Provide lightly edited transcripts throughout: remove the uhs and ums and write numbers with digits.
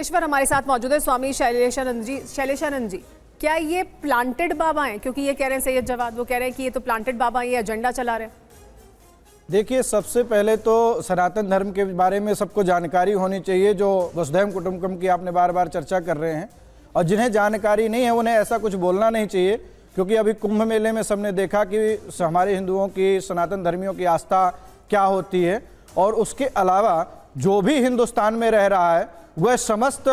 सिद्धेश्वर हमारे साथ मौजूद है, स्वामी शैलेशानंद जी, क्या ये प्लांटेड बाबा हैं? क्योंकि ये कह रहे हैं सैयद जवाद, वो कह रहे हैं कि ये तो प्लांटेड बाबा, ये एजेंडा चला रहे हैं। देखिए, सबसे पहले तो सनातन धर्म के बारे में सबको जानकारी होनी चाहिए, जो वसुधैव कुटुंबकम की आपने बार बार चर्चा कर रहे हैं, और जिन्हें जानकारी नहीं है उन्हें ऐसा कुछ बोलना नहीं चाहिए। क्योंकि अभी कुंभ मेले में सबने देखा कि हमारे हिंदुओं की, सनातन धर्मियों की आस्था क्या होती है, और उसके अलावा जो भी हिंदुस्तान में रह रहा है वह समस्त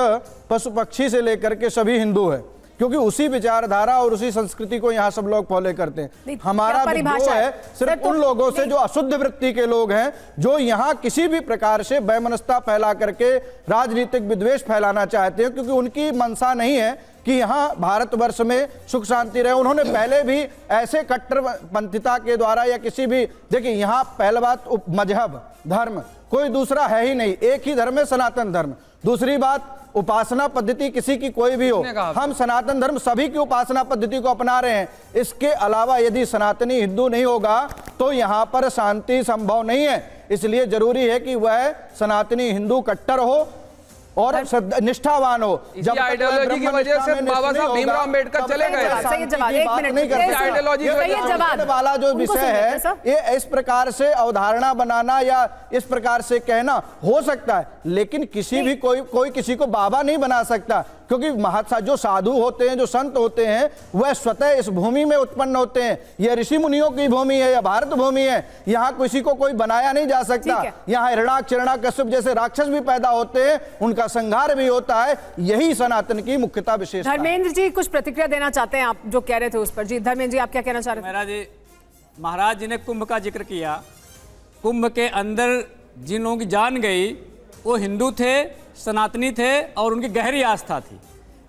पशु पक्षी से लेकर के सभी हिंदू है, क्योंकि उसी विचारधारा और उसी संस्कृति को यहाँ सब लोग फॉलो करते हैं। हमारा विद्रोह है सिर्फ उन लोगों से जो अशुद्ध वृत्ति के लोग हैं, जो यहाँ किसी भी प्रकार से वैमनस्यता फैला करके राजनीतिक विद्वेष फैलाना चाहते हैं, क्योंकि उनकी मंशा नहीं है कि यहाँ भारतवर्ष में सुख शांति रहे। उन्होंने पहले भी ऐसे कट्टरपंथिता के द्वारा या किसी भी, देखिए यहाँ पहला बात मजहब धर्म कोई दूसरा है ही नहीं, एक ही धर्म है सनातन धर्म। दूसरी बात, उपासना पद्धति किसी की कोई भी हो, हम सनातन धर्म सभी की उपासना पद्धति को अपना रहे हैं। इसके अलावा यदि सनातनी हिंदू नहीं होगा तो यहाँ पर शांति संभव नहीं है। इसलिए जरूरी है कि वह सनातनी हिंदू कट्टर हो और निष्ठावान हो। जब आइडियोलॉजी की वजह से बाबा साहब भीमराव अम्बेडकर चले गए। वाला जो विषय है, ये इस प्रकार से अवधारणा बनाना या इस प्रकार से कहना हो सकता है, लेकिन किसी भी कोई किसी को बाबा नहीं बना सकता। क्योंकि जो साधु होते हैं, जो संत होते हैं, वह स्वतः इस भूमि में उत्पन्न होते हैं। यह ऋषि मुनियों की भूमि है या भारत भूमि है, यहाँ किसी को कोई बनाया नहीं जा सकता। यहाँ हिरण्याकश्यप जैसे राक्षस भी पैदा होते हैं, उनका संहार भी होता है। यही सनातन की मुख्यता विशेषता है। धर्मेंद्र जी कुछ प्रतिक्रिया देना चाहते हैं, आप जो कह रहे थे उस पर। जी धर्मेंद्र जी, आप क्या कहना चाह रहे थे? महाराज जी ने कुंभ का जिक्र किया। कुंभ के अंदर जिन लोगों की जान गई वो हिंदू थे, सनातनी थे और उनकी गहरी आस्था थी।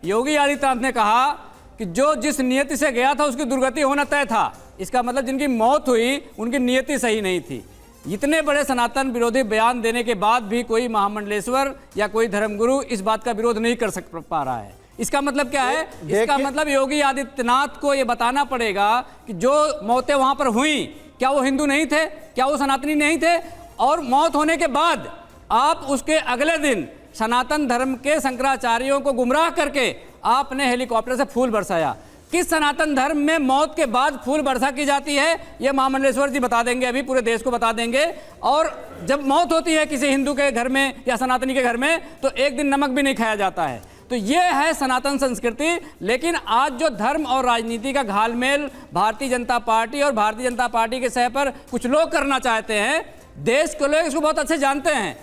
योगी आदित्यनाथ ने कहा कि जो जिस नियति से गया था उसकी दुर्गति होना तय था। इसका मतलब जिनकी मौत हुई उनकी नियति सही नहीं थी। इतने बड़े सनातन विरोधी बयान देने के बाद भी कोई महामंडलेश्वर या कोई धर्मगुरु इस बात का विरोध नहीं कर पा रहा है। इसका मतलब क्या है? इसका मतलब योगी आदित्यनाथ को यह बताना पड़ेगा कि जो मौतें वहां पर हुई, क्या वो हिंदू नहीं थे, क्या वो सनातनी नहीं थे? और मौत होने के बाद आप उसके अगले दिन सनातन धर्म के शंकराचार्यों को गुमराह करके आपने हेलीकॉप्टर से फूल बरसाया। किस सनातन धर्म में मौत के बाद फूल वर्षा की जाती है, ये महामंडलेश्वर जी बता देंगे, अभी पूरे देश को बता देंगे। और जब मौत होती है किसी हिंदू के घर में या सनातनी के घर में, तो एक दिन नमक भी नहीं खाया जाता है। तो ये है सनातन संस्कृति। लेकिन आज जो धर्म और राजनीति का घालमेल भारतीय जनता पार्टी और भारतीय जनता पार्टी के सह पर कुछ लोग करना चाहते हैं, देश के लोग इसको बहुत अच्छे जानते हैं।